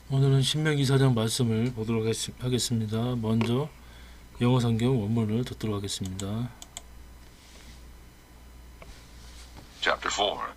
오늘은 신명기 4장 말씀을 보도록 하겠습니다. 먼저 영어 성경 원문을 듣도록 하겠습니다. Chapter 4.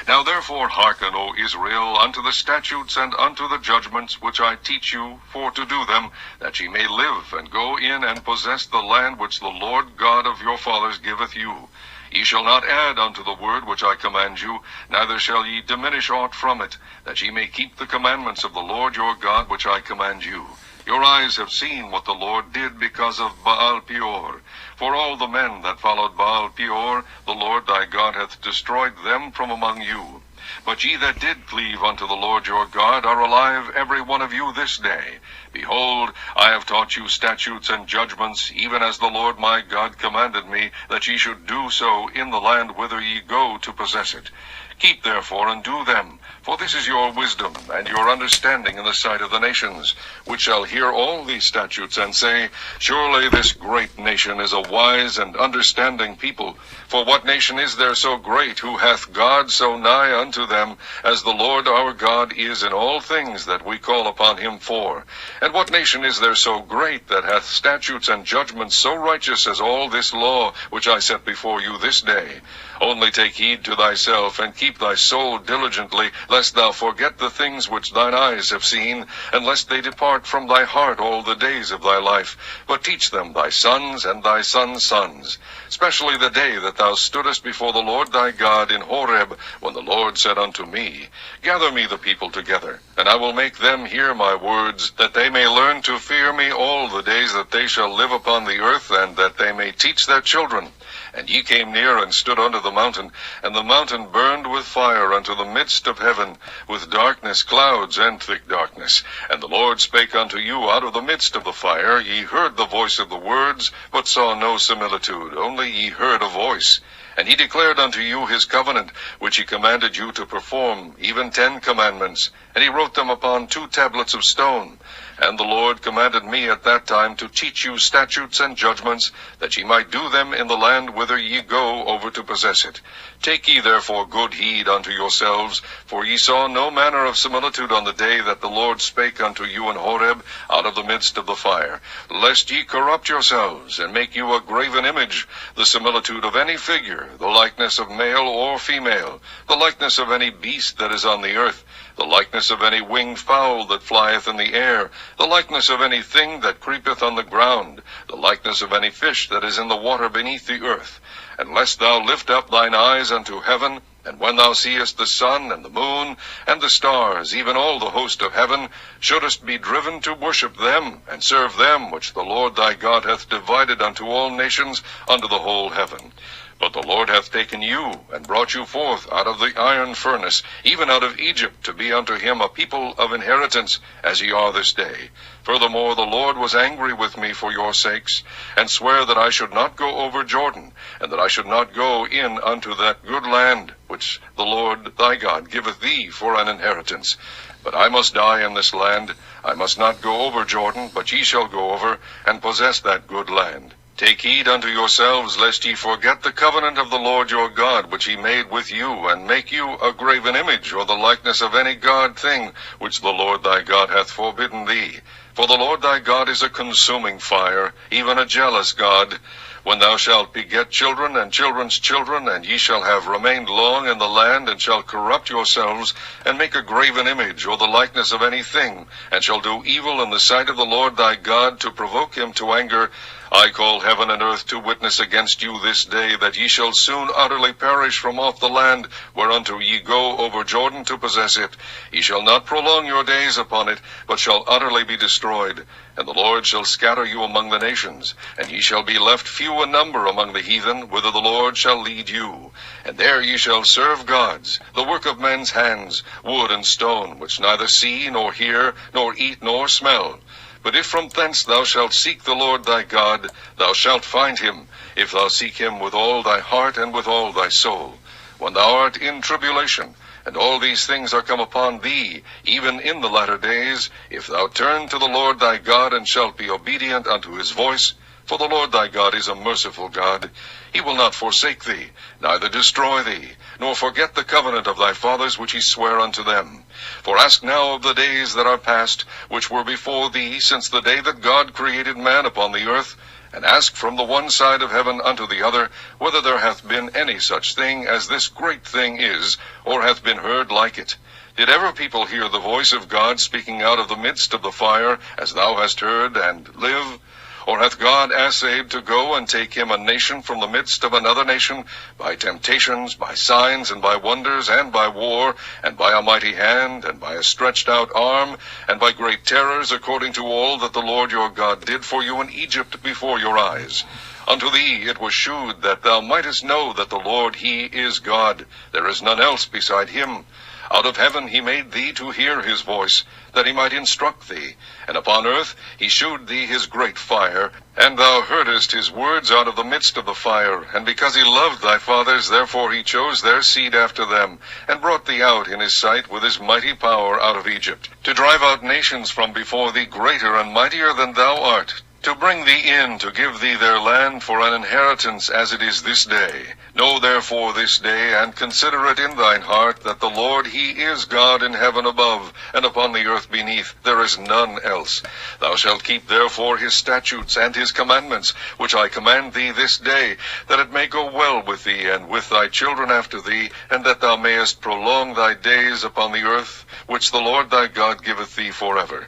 Now therefore hearken, O Israel, unto the statutes and unto the judgments which I teach you, for to do them, that ye may live, and go in and possess the land which the Lord God of your fathers giveth you. Ye shall not add unto the word which I command you, neither shall ye diminish aught from it, that ye may keep the commandments of the Lord your God which I command you. Your eyes have seen what the Lord did because of Baal Peor. For all the men that followed Baal Peor, the Lord thy God hath destroyed them from among you. But ye that did cleave unto the Lord your God are alive every one of you this day. Behold, I have taught you statutes and judgments, even as the Lord my God commanded me, that ye should do so in the land whither ye go to possess it. Keep therefore and do them, for this is your wisdom and your understanding in the sight of the nations, which shall hear all these statutes and say, Surely this great nation is a wise and understanding people. For what nation is there so great, who hath God so nigh unto them, as the Lord our God is in all things that we call upon him for? And what nation is there so great, that hath statutes and judgments so righteous as all this law which I set before you this day? Only take heed to thyself, and keep thy soul diligently, lest thou forget the things which thine eyes have seen, and lest they depart from thy heart all the days of thy life. But teach them thy sons and thy sons' sons, especially the day that thou stoodest before the Lord thy God in Horeb, when the Lord said unto me, Gather me the people together, and I will make them hear my words, that they may learn to fear me all the days that they shall live upon the earth, and that they may teach their children. And ye came near and stood under the mountain, and the mountain burned with fire unto the midst of heaven, with darkness, clouds, and thick darkness. And the Lord spake unto you out of the midst of the fire. Ye heard the voice of the words, but saw no similitude, only ye heard a voice. And he declared unto you his covenant, which he commanded you to perform, even 10 commandments. And he wrote them upon 2 tablets of stone. And the Lord commanded me at that time to teach you statutes and judgments, that ye might do them in the land whither ye go over to possess it. Take ye therefore good heed unto yourselves, for ye saw no manner of similitude on the day that the Lord spake unto you in Horeb out of the midst of the fire, lest ye corrupt yourselves, and make you a graven image, the similitude of any figure, the likeness of male or female, the likeness of any beast that is on the earth, the likeness of any winged fowl that flieth in the air, the likeness of any thing that creepeth on the ground, the likeness of any fish that is in the water beneath the earth. And lest thou lift up thine eyes unto heaven, and when thou seest the sun and the moon and the stars, even all the host of heaven, shouldest be driven to worship them, and serve them which the Lord thy God hath divided unto all nations under the whole heaven. But the Lord hath taken you, and brought you forth out of the iron furnace, even out of Egypt, to be unto him a people of inheritance, as ye are this day. Furthermore, the Lord was angry with me for your sakes, and sware that I should not go over Jordan, and that I should not go in unto that good land, which the Lord thy God giveth thee for an inheritance. But I must die in this land. I must not go over Jordan, but ye shall go over, and possess that good land. Take heed unto yourselves, lest ye forget the covenant of the Lord your God, which he made with you, and make you a graven image, or the likeness of any god thing, which the Lord thy God hath forbidden thee. For the Lord thy God is a consuming fire, even a jealous God. When thou shalt beget children and children's children, and ye shall have remained long in the land, and shall corrupt yourselves, and make a graven image, or the likeness of any thing, and shall do evil in the sight of the Lord thy God, to provoke him to anger, I call heaven and earth to witness against you this day, that ye shall soon utterly perish from off the land, whereunto ye go over Jordan to possess it. Ye shall not prolong your days upon it, but shall utterly be destroyed. And the Lord shall scatter you among the nations, and ye shall be left few in number among the heathen, whither the Lord shall lead you. And there ye shall serve gods, the work of men's hands, wood and stone, which neither see, nor hear, nor eat, nor smell. But if from thence thou shalt seek the Lord thy God, thou shalt find him, if thou seek him with all thy heart and with all thy soul. When thou art in tribulation, and all these things are come upon thee, even in the latter days, if thou turn to the Lord thy God, and shalt be obedient unto his voice, For the Lord thy God is a merciful God. He will not forsake thee, neither destroy thee, nor forget the covenant of thy fathers which he sware unto them. For ask now of the days that are past, which were before thee, since the day that God created man upon the earth, and ask from the one side of heaven unto the other, whether there hath been any such thing as this great thing is, or hath been heard like it. Did ever people hear the voice of God speaking out of the midst of the fire, as thou hast heard, and live? Or hath God essayed to go and take him a nation from the midst of another nation, by temptations, by signs, and by wonders, and by war, and by a mighty hand, and by a stretched out arm, and by great terrors, according to all that the Lord your God did for you in Egypt before your eyes? Unto thee it was shewed that thou mightest know that the Lord he is God, there is none else beside him. Out of heaven he made thee to hear his voice, that he might instruct thee. And upon earth he shewed thee his great fire, and thou heardest his words out of the midst of the fire. And because he loved thy fathers, therefore he chose their seed after them, and brought thee out in his sight with his mighty power out of Egypt, to drive out nations from before thee greater and mightier than thou art, to bring thee in, to give thee their land for an inheritance, as it is this day. Know therefore this day, and consider it in thine heart, that the Lord he is God in heaven above, and upon the earth beneath. There is none else. Thou shalt keep therefore his statutes and his commandments, which I command thee this day, that it may go well with thee, and with thy children after thee, and that thou mayest prolong thy days upon the earth, which the Lord thy God giveth thee forever.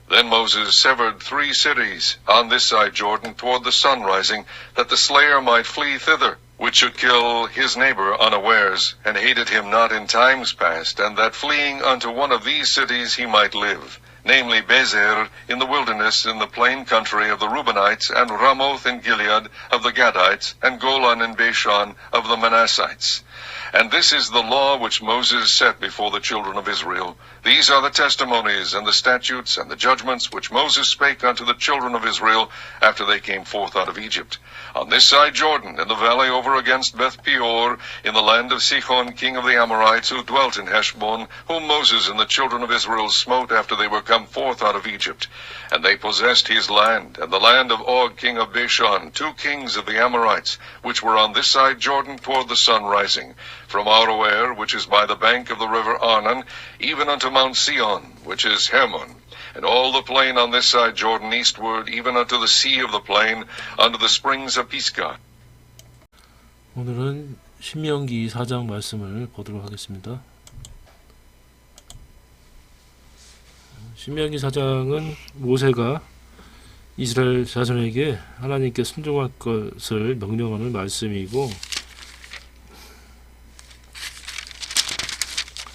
Then Moses severed 3 cities on this side Jordan toward the sun rising, that the slayer might flee thither, which should kill his neighbor unawares, and hated him not in times past, and that fleeing unto one of these cities he might live, namely Bezer in the wilderness in the plain country of the Reubenites, and Ramoth in Gilead of the Gadites, and Golan in Bashan of the Manassites. And this is the law which Moses set before the children of Israel. These are the testimonies and the statutes and the judgments which Moses spake unto the children of Israel after they came forth out of Egypt. On this side Jordan, in the valley over against Beth Peor, in the land of Sihon king of the Amorites, who dwelt in Heshbon, whom Moses and the children of Israel smote after they were come forth out of Egypt. And they possessed his land, and the land of Og king of Bashan, 2 kings of the Amorites, which were on this side Jordan toward the sun rising, from Aroer, which is by the bank of the river Arnon, even unto Mount Sion, which is Hermon, and all the plain on this side Jordan eastward, even unto the sea of the plain, unto the springs of Pisgah. 오늘은 신명기 4장 말씀을 보도록 하겠습니다. 신명기 4장은 모세가 이스라엘 자손에게 하나님께 순종할 것을 명령하는 말씀이고,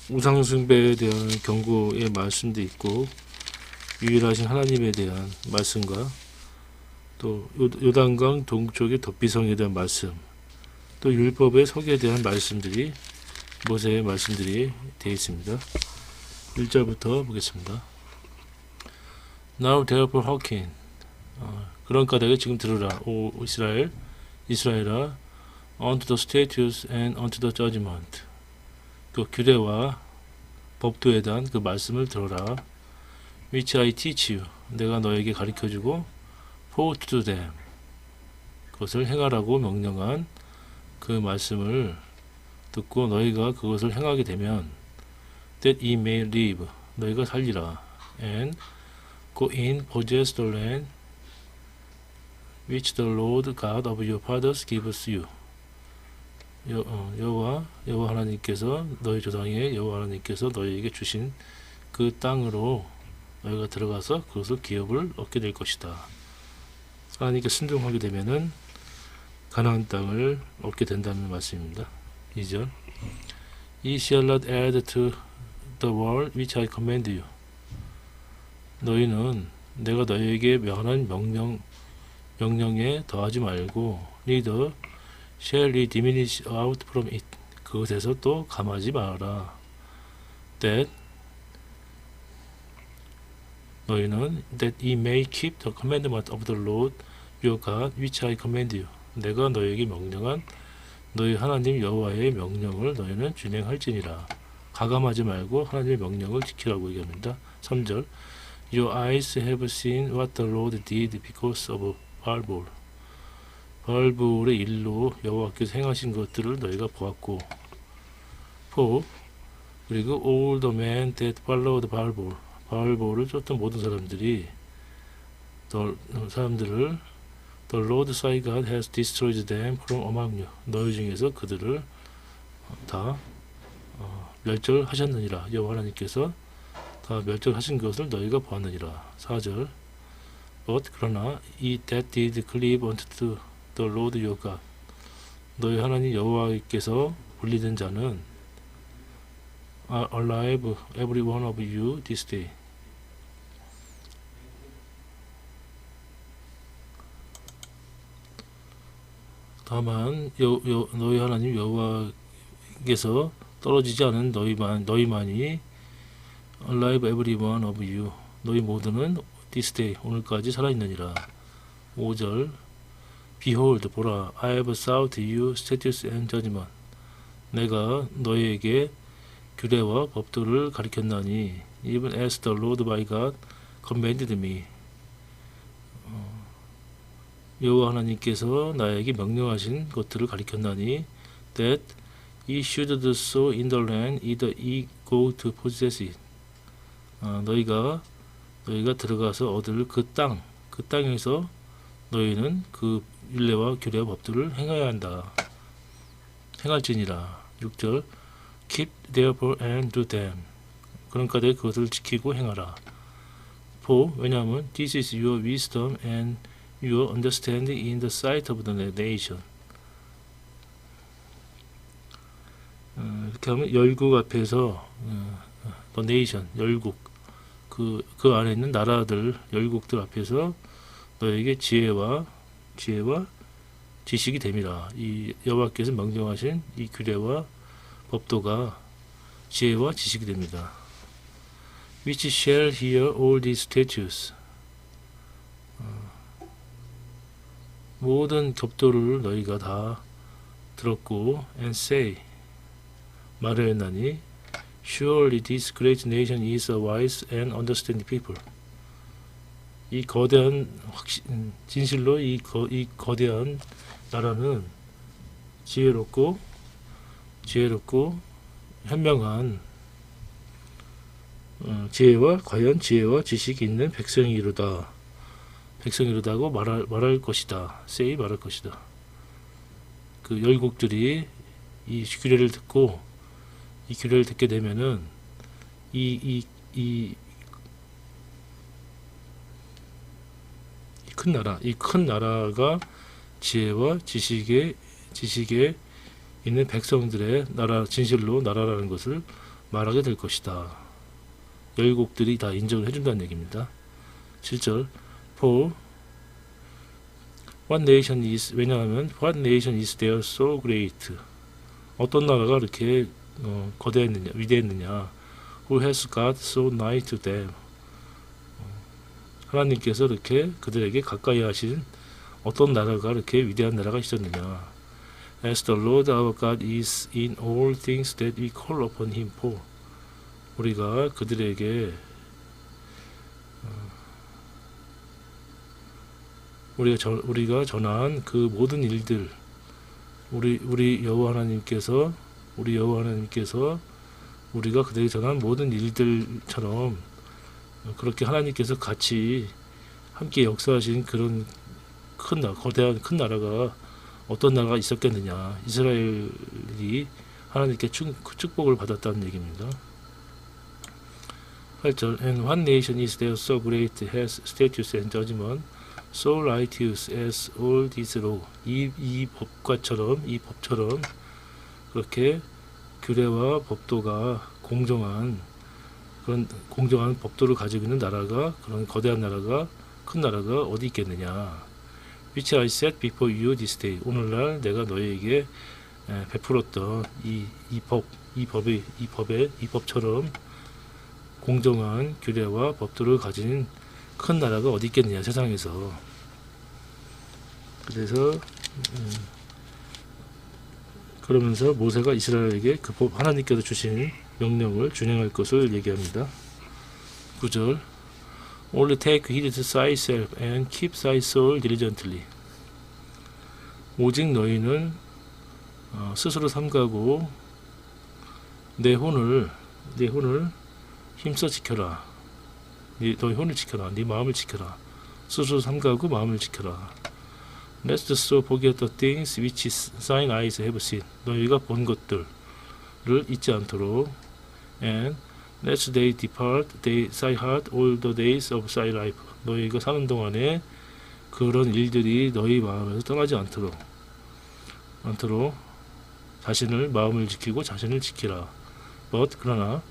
우상숭배에 대한 경고의 말씀도 있고, 유일하신 하나님에 대한 말씀과 또 요단강 동쪽의 덧비성에 대한 말씀, 또 율법의 서기에 대한 말씀들이, 모세의 말씀들이 되어 있습니다. 1절부터 보겠습니다. Now therefore hearken, 그런 까닭에 지금 들으라, 오 이스라엘아, unto the statutes and unto the judgment, 그 규례와 법도에 대한 그 말씀을 들어라. which I teach you, 내가 너에게 가르쳐주고, for to do them, 그것을 행하라고 명령한 그 말씀을 듣고 너희가 그것을 행하게 되면, that ye may live, 너희가 살리라. and go in, possess the land which the Lord God of your fathers gives you. 여호와 하나님께서, 너희 조상의 여호와 하나님께서 너희에게 주신 그 땅으로 너희가 들어가서 그것을 기업을 얻게 될 것이다. 하나님께 순종하게 되면은 가나안 땅을 얻게 된다는 말씀입니다. 2절. Ye shall not add to the word which I command you. 너희는 내가 너희에게 명하는 명령에 더하지 말고, neither shall ye diminish out from it. 그것에서 또 감하지 말아라. that 너희는 that ye may keep the commandment of the Lord your God which I command you. 내가 너희에게 명령한 너희 하나님 여호와의 명령을 너희는 준행할지니라. 가감하지 말고 하나님의 명령을 지키라고 얘기합니다. 3절. Your eyes have seen what the Lord did because of Baal. 바알볼의 일로 여호와께서 행하신 것들을 너희가 보았고 4. 그리고 all the men that followed 바알볼 바알볼을 쫓던 모든 사람들이 사람들을 The Lord thy God has destroyed them from among you. 너희 중에서 그들을 다 멸절하셨느니라. 여호와 하나님께서 다 멸절하신 것을 너희가 보았느니라. 4절 But 그러나 he that did cleave unto the Lord your God 너희 하나님 여호와께서 불리는 자는 are alive every one of you this day. 다만 너희 하나님 여호와께서 떨어지지 않은 너희만이 alive every one of you 너희 모두는 this day 오늘까지 살아있느니라. 5절 Behold 보라 I have sought you statutes and judgment 내가 너희에게 규례와 법도를 가르쳤나니 even as the Lord my God commanded me 여호와 하나님께서 나에게 명령하신 것들을 가르쳤나니 that ye should do so in the land either ye go to possess it 너희가 들어가서 얻을 그 땅에서 너희는 그 율례와 규례와 법들을 행해야 한다. 행할지니라. 6절 Keep therefore and do them 그러니까 그것을 지키고 행하라. 4. 왜냐하면 this is your wisdom and your understanding in the sight of the nation. 이렇게 하면 열국 앞에서 the nation, 열국 그 안에 있는 나라들, 열국들 앞에서 너에게 지혜와 지식이 됨이라. 이 여호와께서 명령하신 이 규례와 법도가 지혜와 지식이 됩니다. Which shall hear all these statutes. 모든 법도를 너희가 다 들었고 and say 말하였나니 Surely this great nation is a wise and understanding people. 이 거대한 진실로 이 거대한 나라는 지혜롭고 현명한 과연 지혜와 지식이 있는 백성이로다고 말할 것이다. say 말할 것이다. 그 열국들이 이 규례를 듣고 이 규례를 듣게 되면은 이 큰 나라가 지혜와 지식에 있는 백성들의 나라 진실로 나라라는 것을 말하게 될 것이다. 열국들이 다 인정을 해준다는 얘기입니다. 7절 For what nation is 왜냐하면 what nation is there so great 어떤 나라가 이렇게 거대했느냐 위대했느냐 Who has God so nigh to them 하나님께서 이렇게 그들에게 가까이 하신 어떤 나라가 이렇게 위대한 나라가 있었느냐 As the Lord our God is in all things that we call upon him for 우리가 그들에게 우리가 전한 그 모든 일들 우리 여호와 하나님께서 우리가 그들에게 전한 모든 일들처럼 그렇게 하나님께서 같이 함께 역사하신 그런 거대한 큰 나라가 어떤 나라가 있었겠느냐 이스라엘이 하나님께 축복을 받았다는 얘기입니다. 8절 And one nation is there so great has statutes and judgment so righteous as all these law 이 법처럼 그렇게 규례와 법도가 공정한 법도를 가지고 있는 나라가 그런 거대한 나라가 큰 나라가 어디 있겠느냐 Which I set before you this day 오늘날 내가 너희에게 베풀었던 이 법처럼 공정한 규례와 법도를 가진 큰 나라가 어디 있겠느냐 세상에서 그래서 그러면서 모세가 이스라엘에게 그 법 하나님께서 주신 명령을 준행할 것을 얘기합니다. 9절 Only take heed to thyself and keep thy soul diligently 오직 너희는 스스로 삼가고 내 혼을 힘써 지켜라. 너희 혼을 지켜라. 네 마음을 지켜라. 스스로 삼가고 마음을 지켜라. Let's so forget the things which thine eyes have seen. 너희가 본 것들을 잊지 않도록. And let they depart thy heart all the days of thy life. 너희가 사는 동안에 그런 일들이 너희 마음에서 떠나지 않도록 마음을 지키고 자신을 지키라. But 그러나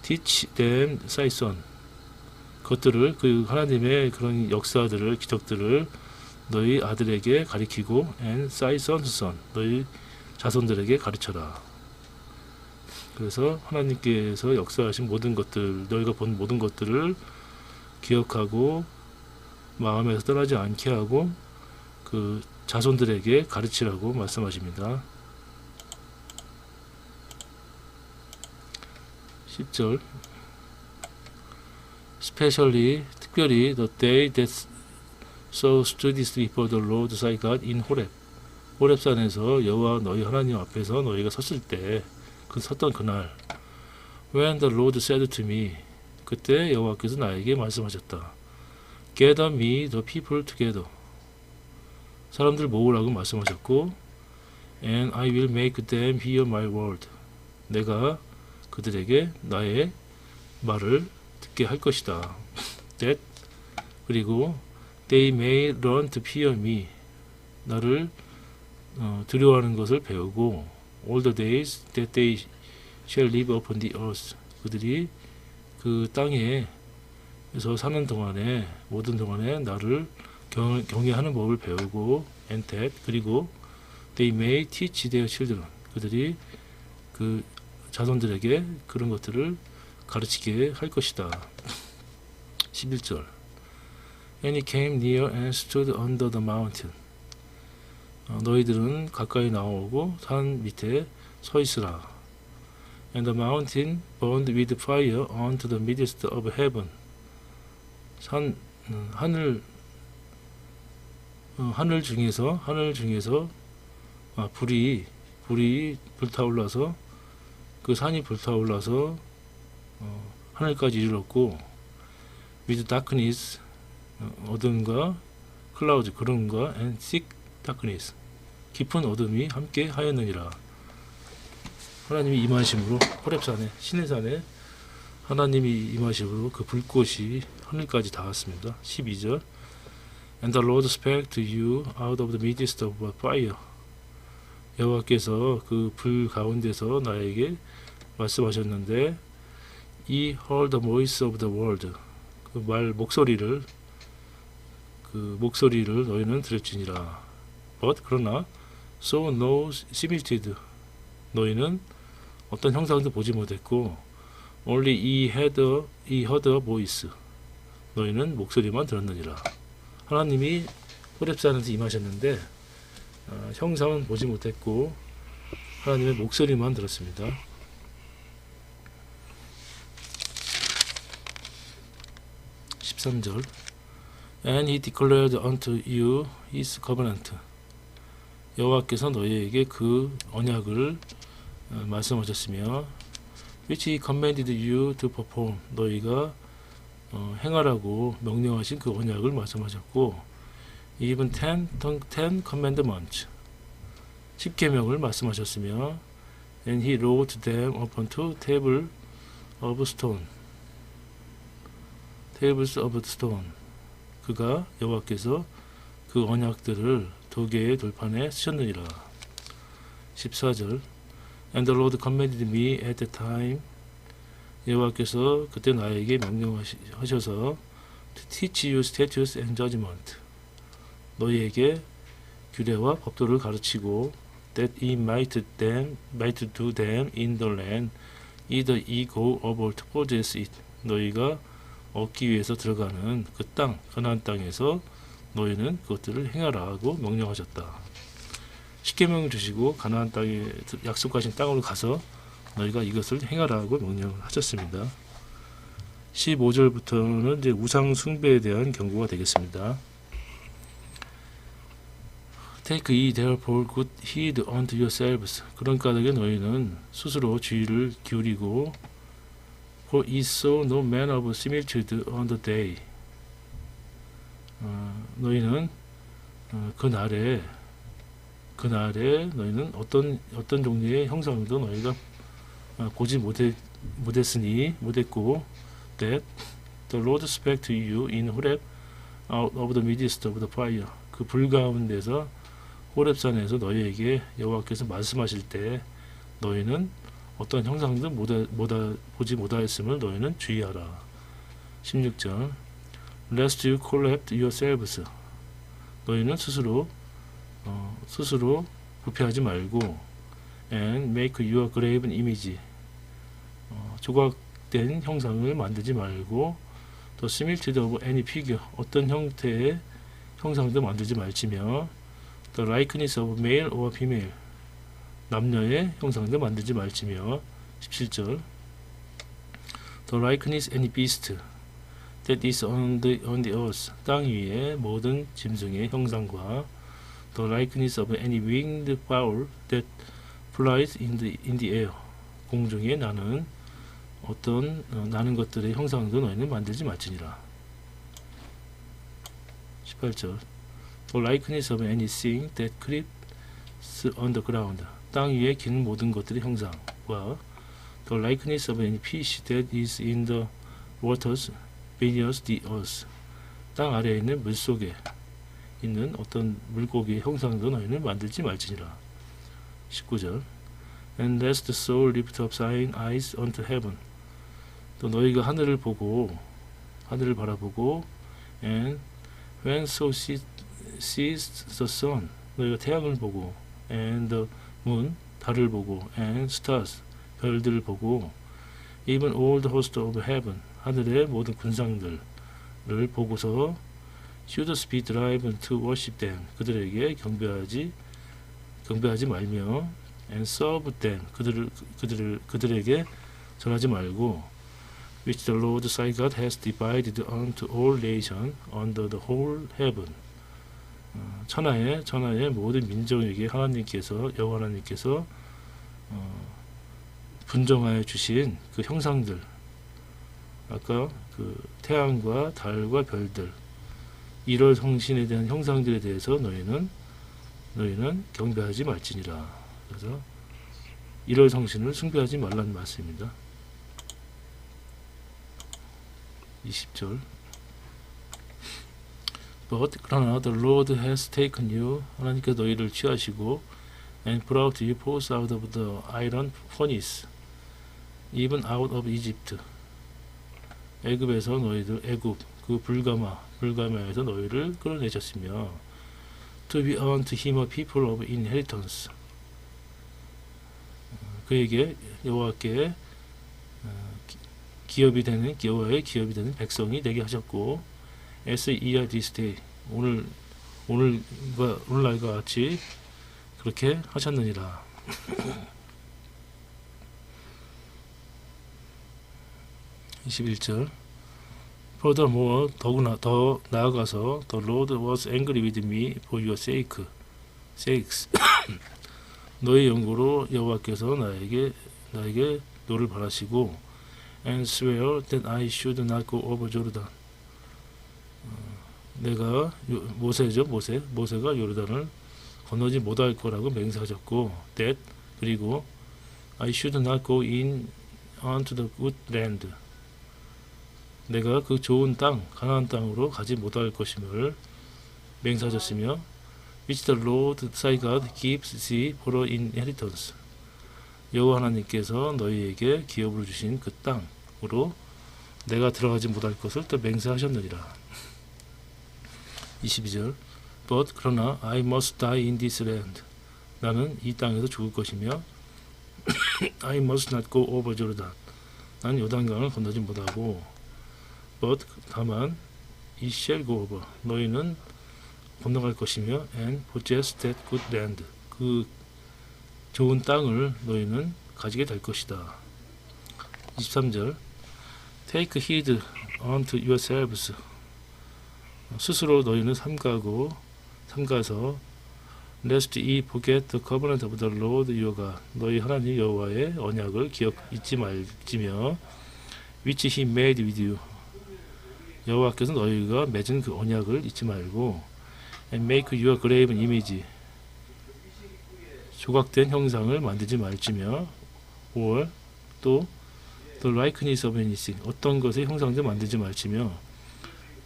teach them thy son. 그것들을 그 하나님의 그런 역사들을 기적들을 너희 아들에게 가리키고 and thy son's son. 너희 자손들에게 가르쳐라. 그래서 하나님께서 역사하신 모든 것들, 너희가 본 모든 것들을 기억하고 마음에서 떠나지 않게 하고 그 자손들에게 가르치라고 말씀하십니다. 10절 Especially 특별히 the day that thou stoodest before the Lord thy God in Horeb. 호렙산에서 여호와 너희 하나님 앞에서 너희가 섰을 때 섰던 그날 When the Lord said to me. 그때 여호와께서 나에게 말씀하셨다. Gather me the people together. 사람들 모으라고 말씀하셨고 And I will make them hear my word. 내가 그들에게 나의 말을 듣게 할 것이다. That 그리고 They may learn to fear me. 나를 두려워하는 것을 배우고 All the days that they shall live upon the earth. 그들이 그 땅에서 사는 동안에 모든 동안에 나를 경외하는 법을 배우고 and that 그리고 they may teach their children. 그들이 그 자손들에게 그런 것들을 가르치게 할 것이다. 11절 And he came near and stood under the mountain. 너희들은 가까이 나오고 산 밑에 서 있으라. And the mountain burned with fire unto the midst of heaven. 하늘 중에서 불이 불타올라서 그 산이 불타올라서 하늘까지 이르렀고 with darkness 어둠과 clouds 구름과 and thick darkness 깊은 어둠이 함께 하였느니라. 하나님이 임하심으로 호렙산에 시내산에 하나님이 임하심으로 그 불꽃이 하늘까지 닿았습니다. 12절 And the Lord spake to you out of the midst of a fire. 여호와께서 그 불 가운데서 나에게 말씀하셨는데 He heard the voice of the word. 그 목소리를 너희는 들을지니라. But 그러나 saw no similitude. 너희는 어떤 형상도 보지 못했고 only he heard a voice. 너희는 목소리만 들었느니라. 하나님이 호렙산에서 임하셨는데 형상은 보지 못했고 하나님의 목소리만 들었습니다. 13절 And he declared unto you his covenant. 여호와께서 너희에게 그 언약을 말씀하셨으며 which he commanded you to perform. 너희가 행하라고 명령하신 그 언약을 말씀하셨고 even ten commandments 10계명을 말씀하셨으며 and he wrote them upon two tables of stone. 그가 여호와께서 그 언약들을 두 개의 돌판에 쓰셨느니라. 14절 And the Lord commanded me at the time. 여호와께서 그때 나에게 명령하셔서 to teach you statutes and judgment. 너희에게 규례와 법도를 가르치고 that ye might do them in the land either ye go over to possess it. 너희가 얻기 위해서 들어가는 그 땅, 가나안 땅에서 너희는 그것들을 행하라 하고 명령하셨다. 십계명을 주시고 가나안 땅에 약속하신 땅으로 가서 너희가 이것을 행하라 하고 명령을 하셨습니다. 15절부터는 이제 우상 숭배에 대한 경고가 되겠습니다. Take ye therefore good heed unto yourselves. 그런 까닭에 너희는 스스로 주의를 기울이고 For it saw no man of similitude on the day. 너희는 그날에 너희는 어떤 종류의 형상도 너희가 보지 못했고 that the Lord spake to you in Horeb out of the midst of the fire. 그 불 가운데서 호렙산에서 너희에게 여호와께서 말씀하실 때 너희는 어떤 형상도 보지 못하였음을 너희는 주의하라. 16절 Lest you corrupt yourselves. 너희는 스스로 부패하지 말고 and make your graven image. 조각된 형상을 만들지 말고 the similitude of any figure. 어떤 형태의 형상도 만들지 말지며 the likeness of male or female. 남녀의 형상도 만들지 말지며 17절 The likeness any beast that is on the earth. 땅 위의 모든 짐승의 형상과 the likeness of any winged fowl that flies in the air. 공중에 나는 어떤 나는 것들의 형상도 너희는 만들지 말지니라. 18절 The likeness of anything that creeps on the ground. 땅 위에 기는 모든 것들의 형상과 the likeness of any fish that is in the waters beneath the earth. 땅 아래에 있는 물속에 있는 어떤 물고기의 형상도 너희는 만들지 말지니라. 19절 And lest the soul lift up thine eyes unto heaven. 또 너희가 하늘을 바라보고 and when so seest the sun. 너희가 태양을 보고 and the moon. 달을 보고 and stars. 별들을 보고 even all the host of heaven. 하늘의 모든 군상들을 보고서 should be driven to worship them. 그들에게 경배하지 말며 and serve them. 그들에게 전하지 말고 which the Lord thy God has divided unto all nations under the whole heaven. 천하의 모든 민족에게 여호와 하나님께서 분정하여 주신 그 형상들, 아까 그 태양과 달과 별들, 1월 성신에 대한 형상들에 대해서 너희는 경배하지 말지니라. 그래서 1월 성신을 숭배하지 말라는 말씀입니다. 20절 But 그러나 the Lord has taken you. 하나님께서 너희를 취하시고 and brought you forth out of the iron furnace, even out of Egypt. 애굽에서 애굽 그 불가마에서 너희를 끌어내셨으며 to be unto him a people of inheritance. 그에게 여호와께 여호와의 기업이 되는 백성이 되게 하셨고 as ye are this day. 오늘날과 같이 그렇게 하셨느니라. 21절 Furthermore, 더 나아가서 the Lord was angry with me for your sakes. 너의 영고로 여호와께서 나에게 노를 바라시고 and swear that I should not go over Jordan. 내가 모세가 요르단을 건너지 못할 거라고 맹세하셨고 that 그리고 I should not go in unto the good land. 내가 그 좋은 땅 가나안 땅으로 가지 못할 것임을 맹세하셨으며 which the Lord thy God gives thee for inheritance. 여호와 하나님께서 너희에게 기업으로 주신 그 땅으로 내가 들어가지 못할 것을 또 맹세하셨느니라. 22절 But 그러나 I must die in this land. 나는 이 땅에서 죽을 것이며 I must not go over Jordan. 난 요단강을 건너지 못하고 But 다만 it shall go over. 너희는 건너갈 것이며 and possess that good land. 그 좋은 땅을 너희는 가지게 될 것이다. 23절 Take heed unto yourselves. 스스로 너희는 삼가서 lest ye forget the covenant of the Lord your God. 너희 하나님 여호와의 언약을 잊지 말지며 which he made with you. 여호와께서 너희가 맺은 그 언약을 잊지 말고 and make your graven image. 조각된 형상을 만들지 말지며 or 또 the likeness of anything. 어떤 것의 형상도 만들지 말지며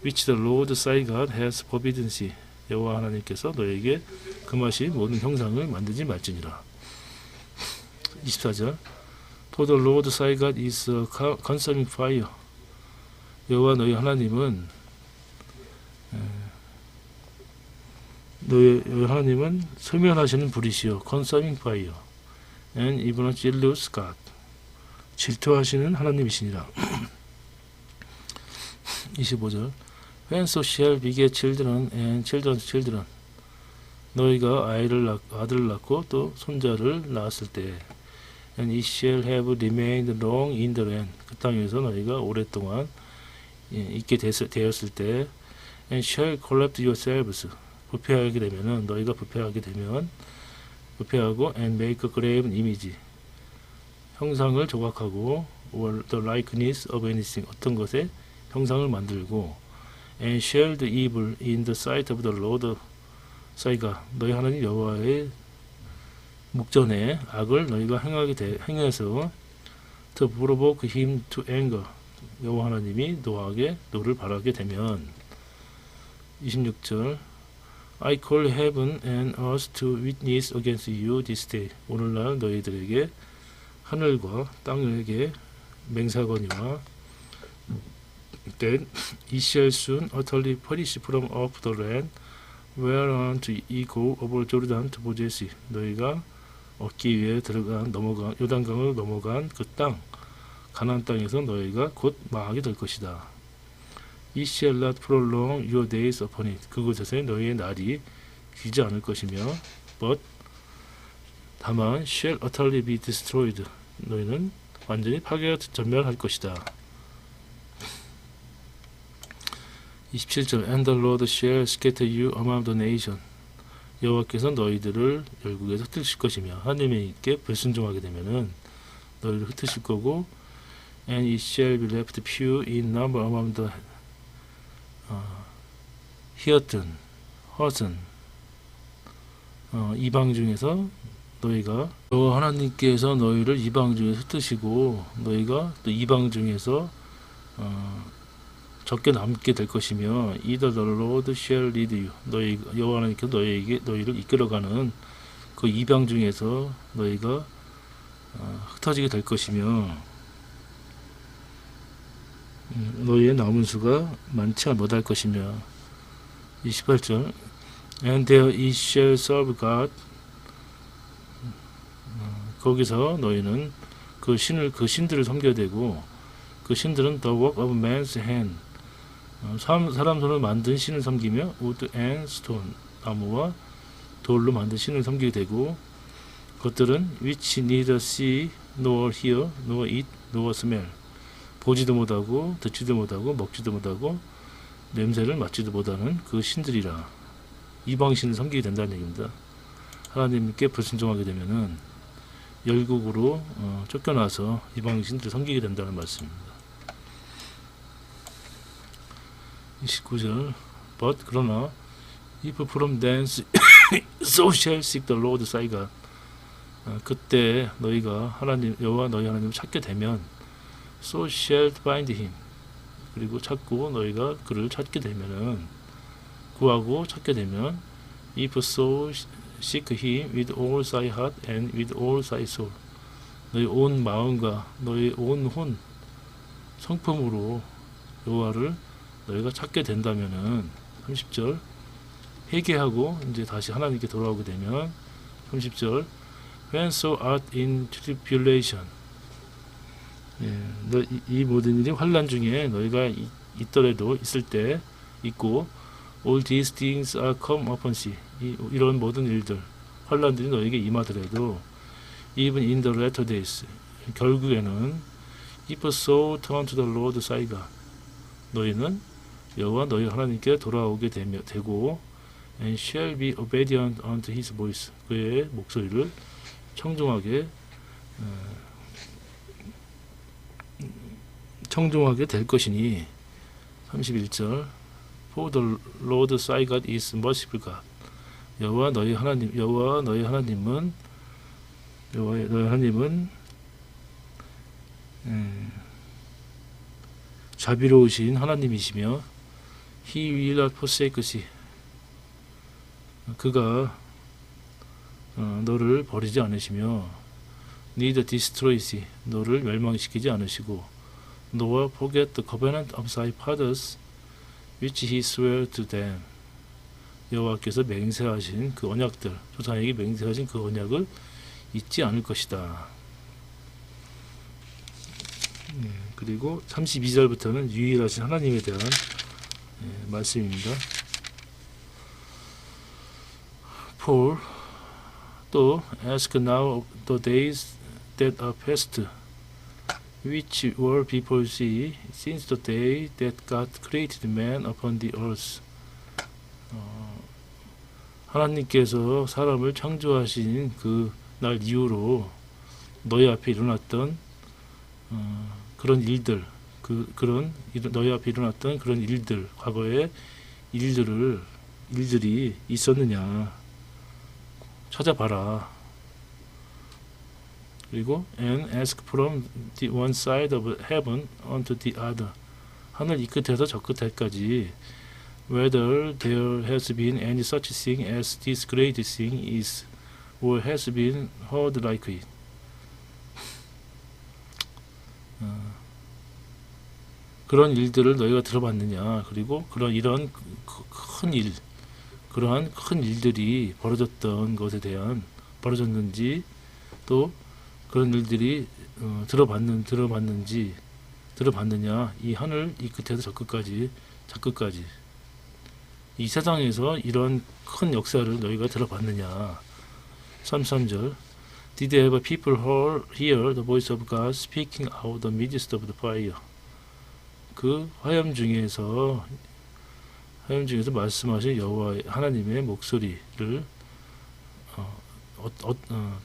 which the Lord thy God has forbidden thee. 여호와 하나님께서 너에게 금하시 모든 형상을 만들지 말지니라. 24절 For the Lord thy God is a consuming fire. 여호와 너희 하나님은 너희 하나님은 소멸하시는 불이시요 consuming fire and even a jealous God. 질투하시는 하나님이시니라. 25절 When so shall beget children and children's children. 너희가 아들을 낳고 또 손자를 낳았을 때 and it shall have remained long in the land. 그 땅에서 너희가 오랫동안 있게 되었을 때 and shall corrupt yourselves. 부패하게 되면은 너희가 부패하고 and make a graven image. 형상을 조각하고 or the likeness of anything. 어떤 것에 형상을 만들고 and shall do evil in the sight of the Lord thy God. 너희 하나님 여호와의 목전에 악을 너희가 행해서 to provoke him to anger. 여호와 하나님이 노를 발하게 되면 26절 I call heaven and earth to witness against you this day. 오늘날 너희들에게 하늘과 땅에게 맹세하거니와 that ye shall soon utterly perish from off the land whereunto ye go over Jordan to possess it. 너희가 얻기 위해 요단강을 넘어간 그 땅 가나안 땅에서 너희가 곧 망하게 될 것이다. Ye shall not prolong your days upon it. 그곳에서 너희의 날이 길지 않을 것이며 but 다만 shall utterly be destroyed. 너희는 완전히 전멸할 것이다. 27절 And the Lord shall scatter you among the nation. 여호와께서 너희들을 열국에서 흩으실 것이며 하나님께 불순종하게 되면은 너희를 흩으실 거고 and it shall be left few in number among the heathen, heathen 이방 중에서 너희가 여호와 하나님께서 너희를 이방 중에서 흩으시고 너희가 또 이방 중에서 적게 남게 될 것이며 either the Lord shall lead you. 너희 여호와 하나님께서 너희를 이끌어가는 그 이방 중에서 너희가 흩어지게 될 것이며 너희의 남은 수가 많지 못할 것이며 28절 And there ye shall serve God. 거기서 너희는 그 신들을 섬겨야 되고 그 신들은 the work of man's hand. 사람 손으로 만든 신을 섬기며 wood and stone. 나무와 돌로 만든 신을 섬기게 되고 그것들은 which neither see nor hear nor eat nor smell. 보지도 못하고 듣지도 못하고 먹지도 못하고 냄새를 맡지도 못하는 그 신들이라. 이방신을 섬기게 된다는 얘기입니다. 하나님께 불순종하게 되면은 열국으로 쫓겨나서 이방신들을 섬기게 된다는 말씀입니다. 29절 But 그러나 if from thence so shall seek the Lord thy God. 그때 너희가 여호와 너희 하나님을 찾게 되면 so shall find him. 그리고 너희가 그를 찾게 되면은 구하고 찾게 되면 if so seek him with all thy heart and with all thy soul. 너희 온 마음과 너희 온 혼 성품으로 여호와를 너희가 찾게 된다면은 30절 회개하고 이제 다시 하나님께 돌아오게 되면 30절 When so art in tribulation. 이 모든 일이 환난 중에 너희가 있을 때 있고 all these things are come upon thee. 이런 모든 일들 환난들이 너희에게 임하더라도 even in the latter days 결국에는 if so turn to the Lord thy God. 너희는 여호와 너희 하나님께 돌아오게 되고 and shall be obedient unto his voice. 그의 목소리를 청종하게 될 것이니. 31절 For the Lord thy God is merciful God. 여호와 너희 하나님은 자비로우신 하나님이시며 He will not forsake thee. 그가 너를 버리지 않으시며 neither destroy thee. 너를 멸망시키지 않으시고 nor forget the covenant of thy fathers which he swore to them. 여호와께서 맹세하신 그 언약들, 조상에게 맹세하신 그 언약을 잊지 않을 것이다. 그리고 32절부터는 유일하신 하나님에 대한 말씀입니다. Paul 또 ask now the days that are past, which were before thee, since the day that God created man upon the earth. 하나님께서 사람을 창조하신 그 날 이후로 너희 앞에 일어났던 그런 일들, 너희 앞에 일어났던 그런 일들, 과거의 일들이 있었느냐 찾아봐라. 그리고 and ask from the one side of heaven unto the other. 하늘 이 끝에서 저 끝에까지 whether there has been any such thing as this great thing is, or has been heard like it. 그런 일들을 너희가 들어봤느냐. 그리고 이런 큰 일, 그러한 큰 일들이 벌어졌는지, 또 그런 일들이 들어봤느냐. 이 하늘 이 끝에서 저 끝까지 이 세상에서 이런 큰 역사를 너희가 들어봤느냐. 33절 Did ever people hear the voice of God speaking out the midst of the fire? 그 화염 중에서 말씀하신 여호와 하나님의 목소리를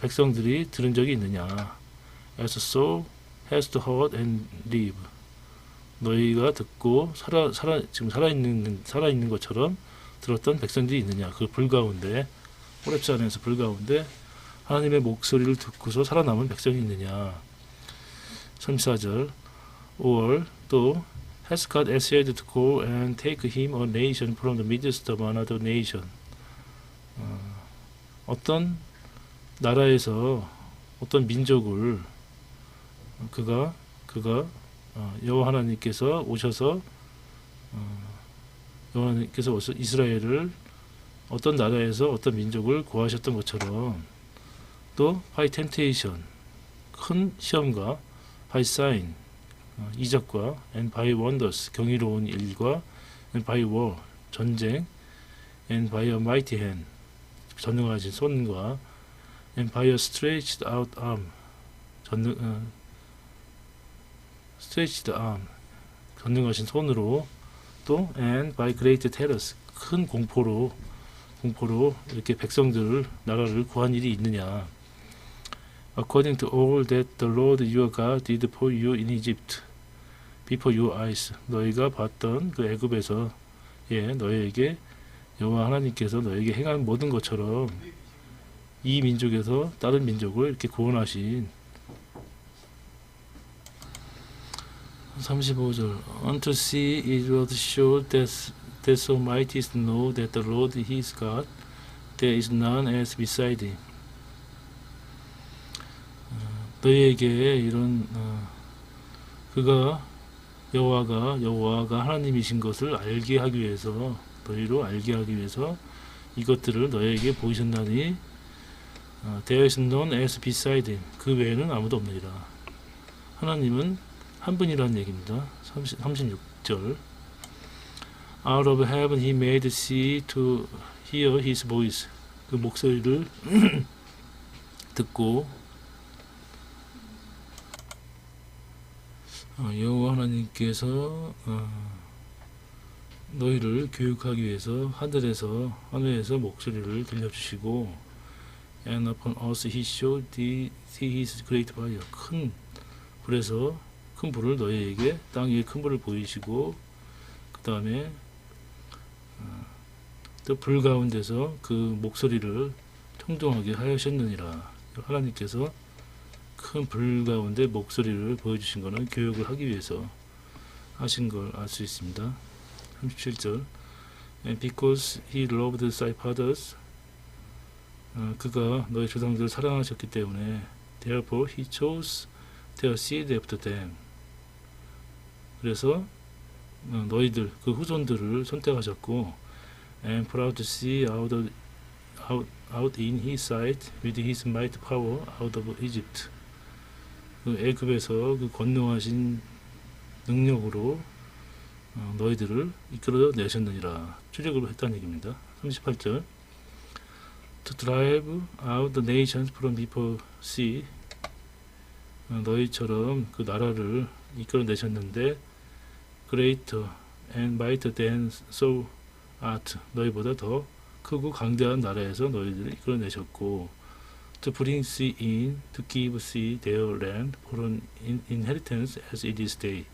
백성들이 들은 적이 있느냐. As so hast heard and live. 너희가 듣고 지금 살아있는 것처럼 들었던 백성들이 있느냐. 그 불가운데, 호렙산에서 불가운데 하나님의 목소리를 듣고서 살아남은 백성이 있느냐. 34절 or 또 has God essayed to go and take him a nation from the midst of another nation. 어떤 나라에서 어떤 민족을 그가 여호와 하나님께서 오셔서 이스라엘을 어떤 나라에서 어떤 민족을 구하셨던 것처럼, 또 by temptation 큰 시험과 by sign 이적과 and by wonders 경이로운 일과 and by war 전쟁 and by a mighty hand 전능하신 손과 and by a stretched out arm stretched arm 전능하신 손으로, 또 and by great terrors 큰 공포로 이렇게 나라를 구한 일이 있느냐. According to all that the Lord your God did for you in Egypt before your eyes. 너희가 봤던 그 애굽에서 너희에게 여호와 하나님께서 너희에게 행한 모든 것처럼 이 민족에서 다른 민족을 이렇게 구원하신. 35절 Unto see it was sure that so mighty is know that the Lord his God there is none else beside him. 너희에게 이런 그가 여호와가 하나님이신 것을 알게 하기 위해서, 너희로 알게 하기 위해서 이것들을 너희에게 보이셨나니 there is none else beside him. 그 외에는 아무도 없느니라. 하나님은 한 분이라는 얘기입니다. 36절 Out of heaven he made sea to hear his voice. 그 목소리를 듣고 여호와 하나님께서 너희를 교육하기 위해서 하늘에서 목소리를 들려주시고 and upon us he showed his great fire 큰 불을 너희에게 땅 위에 큰 불을 보이시고 그 다음에 또 불 가운데서 그 목소리를 청종하게 하셨느니라. 하나님께서 큰 불 가운데 목소리를 보여주신 것은 교육을 하기 위해서 하신 걸 알 수 있습니다. 37절 And because he loved thy fathers 그가 너희 조상들을 사랑하셨기 때문에 therefore he chose their seed after them 그래서 너희들 그 후손들을 선택하셨고 and proud to see out in his sight with his mighty power out of Egypt 그 애굽에서 그 권능하신 능력으로 너희들을 이끌어 내셨느니라 출애굽을 했다는 얘기입니다. 38절 To drive out the nations from before sea 너희처럼 그 나라를 이끌어 내셨는데 greater and mightier than so art 너희보다 더 크고 강대한 나라에서 너희들을 이끌어 내셨고 to bring sea in to give sea their land for an inheritance as it is day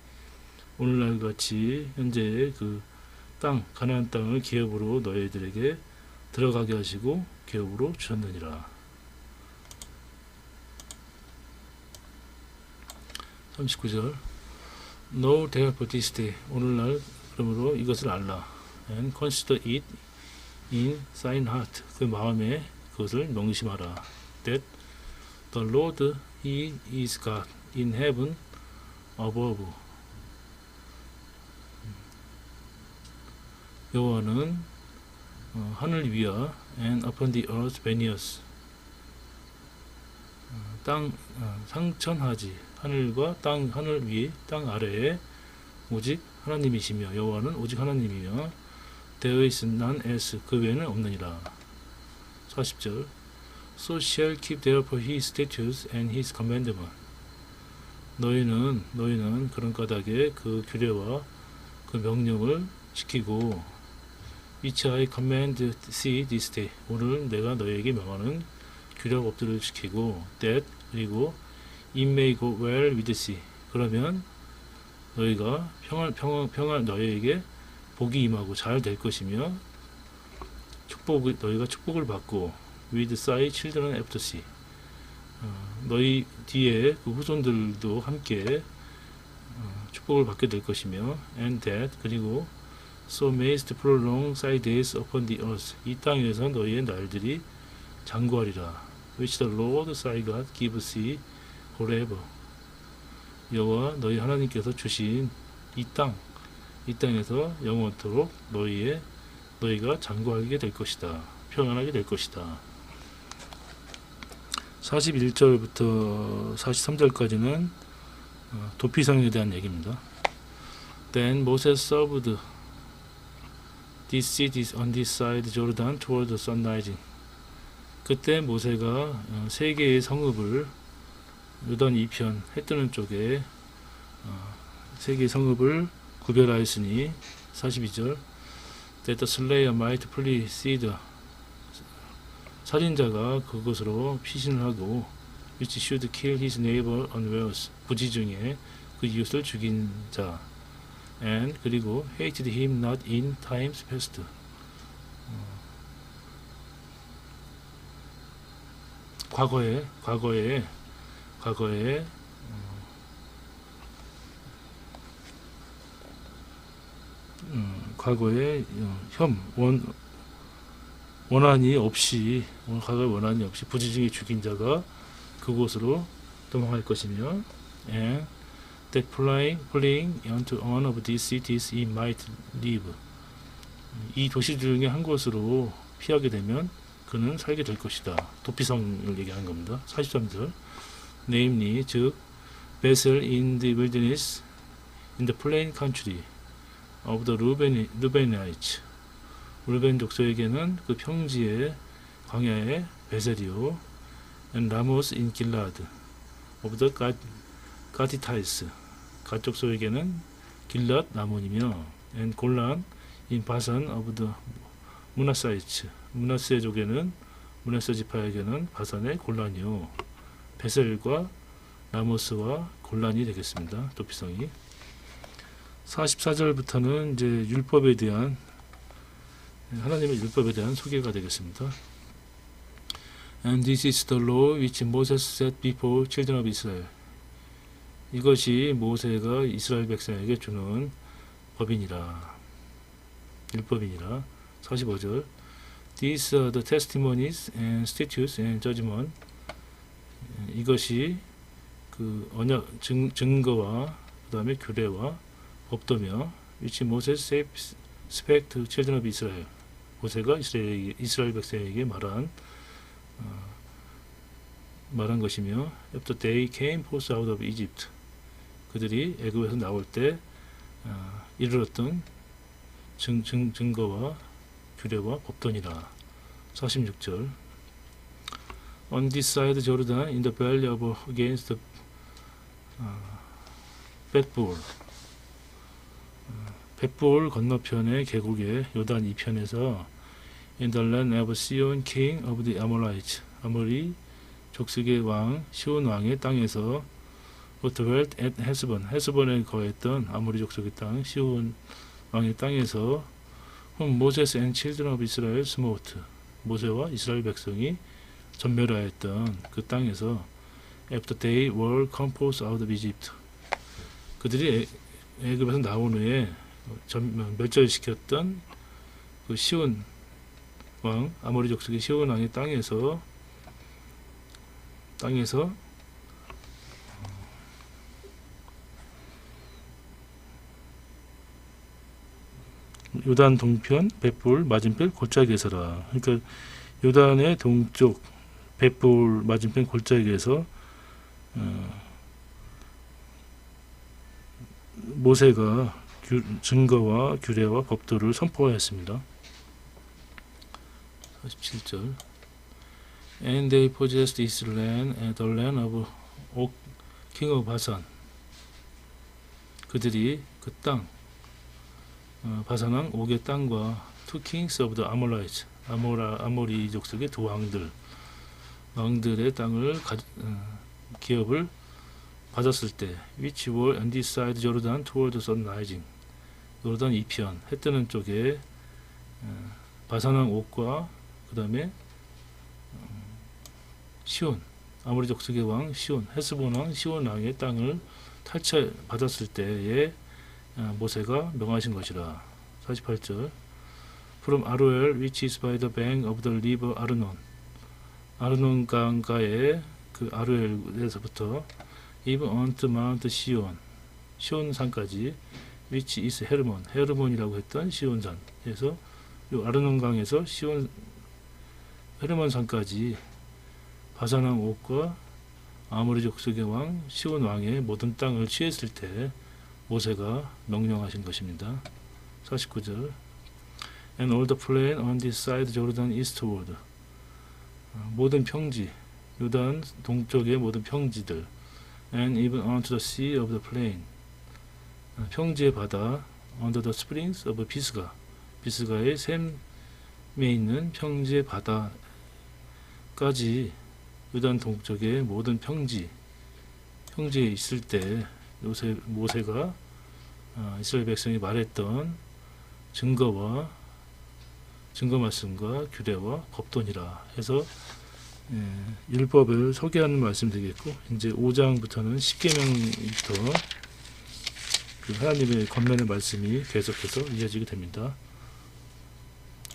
오늘날 같이 현재 그 땅 가나안 땅을 기업으로 너희들에게 들어가게 하시고 기업으로 주셨느니라. 39절 Know therefore this day 오늘날 그러므로 이것을 알라 and consider it in thine heart 그 마음에 그것을 명심하라 that the Lord he is God in heaven above 여호와는 하늘 위와 and upon the earth beneath 땅 상천하지 하늘과 땅 하늘 위 땅 아래에 오직 하나님이시며 여호와는 오직 하나님이며 there is none else 그 외에는 없느니라. 40절 So shall keep therefore his statutes and his commandment 너희는 그런 까닭에 그 규례와 그 명령을 지키고 which I command thee this day 오늘 내가 너희에게 명하는 규례법들을 지키고 that 그리고 it may go well with thee 그러면 너희가 평안 너희에게 복이 임하고 잘 될 것이며 너희가 축복을 받고 with thy children after thee 너희 뒤에 그 후손들도 함께 축복을 받게 될 것이며 and that 그리고 So mayest prolong thy days upon the earth. 이 땅에서 너희의 날들이 장구하리라. Which the Lord thy God gives thee forever. 여호와 너희 하나님께서 주신 이 땅에서 영원토록 너희가 장구하게 될 것이다. 평안하게 될 것이다. 41절부터 43절까지는 도피성에 대한 얘기입니다. Then Moses served These cities on this side Jordan toward the sunrising. 그때 모세가 세 개의 성읍을 요단 이편 해 뜨는 쪽에 세 개의 성읍을 구별하였으니 42절 That the slayer might flee thither. 살인자가 그곳으로 피신을 하고 which should kill his neighbor unawares. 부지 중에 그 이웃을 죽인 자 and 그리고 hated him not in times past 과거에 원한이 없이 부지 중에 죽인 자가 그곳으로 도망할 것이며 and that fleeing into one of these cities he might live. 이 도시 중에 한 곳으로 피하게 되면 그는 살게 될 것이다. 도피성을 얘기하는 겁니다. 43절 namely 즉 Bethel in the wilderness in the plain country of the Reubenites 루벤 족속에게는 그 평지의 광야의 베셀이요 and Ramos in Gilead of the Gadites 갓 족속에게는 길랏 라몬이며 and 골란 in 바산 of the 문하사이츠 문하세족에는 문하세 지파에게는 바산의 곤란이요 베셀과 라모스와 곤란이 되겠습니다. 도피성이 44절부터는 이제 율법에 대한 하나님의 율법에 대한 소개가 되겠습니다. And this is the law which Moses set before children of Israel. 이것이 모세가 이스라엘 백성에게 주는 법이니라. 율법이니라. 45절. These are the testimonies and statutes and judgment. 이것이 그 언약 증거와 그다음에 규례와 법도며 which Moses spake to children of Israel. 모세가 이스라엘 백성에게 말한 것이며 after they came forth out of Egypt. 그들이 애굽에서 나올 때 이르렀던 증거와 규례와 법도니라. 46절. On this side Jordan in the valley of against the 벳볼. 벳볼 건너편의 계곡의 요단 이편에서 in the land of Sihon king of the Amorites. 아모리 족속의 왕 시온 왕의 땅에서 dwelt at 헤스본. 헤스본에 거했던 아모리 족속의 땅 시온 왕의 땅에서 whom Moses and children of Israel smote. 모세와 이스라엘 백성이 전멸하였던 그 땅에서 after they were come forth out of Egypt. 그들이 애굽에서 나온 후에 멸절시켰던 그 시온 왕 아모리 족속의 시온 왕의 땅에서 요단 동편 벳볼 맞은편 골짜기에서라. 그러니까 요단의 동쪽 벳볼 맞은편 골짜기에서 모세가 증거와 규례와 법도를 선포하였습니다. 47절. And they possessed this land and the land of Og, king of Basan. 그들이 그 땅, 바산 왕 옥의 땅과 two kings of the Amorites, 아모리 족속의 두 왕들의 땅을 기업을 받았을 때, which were on this side Jordan toward the sun rising. 요르단 이편, 해 뜨는 쪽에 바산 왕 옥과 그 다음에 시온, 아모리 족속의 왕 시온, 헤스본 왕 시온 왕의 땅을 탈취받았을 때에 모세가 명하신 것이라. 48절. From Aroer, which is by the bank of the river Arnon. 아르논 강가의 그 아르엘에서부터 even unto Mount Sion, 시온 산까지, which is 헤르몬이라고 했던 시온산에서 이 아르논 강에서 시온 헤르몬 산까지 바산 왕 옥과 아모리 족속의 왕 시온 왕의 모든 땅을 취했을 때 모세가 명령하신 것입니다. 49절. And all the plain on this side Jordan eastward. 모든 평지, 요단 동쪽의 모든 평지들. And even unto the sea of the plain. 평지의 바다, under the springs of 비스가. 비스가의 샘에 있는 평지의 바다까지 요단 동쪽의 모든 평지에 있을 때 모세가 이스라엘 백성이 말했던 증거 말씀과 규례와 법도니라 해서 율법을 소개하는 말씀 되겠고, 이제 5장부터는 10계명부터 그 하나님의 권면의 말씀이 계속해서 이어지게 됩니다.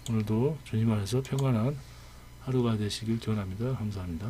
오늘도 주님 안에서 평안한 하루가 되시길 기원합니다. 감사합니다.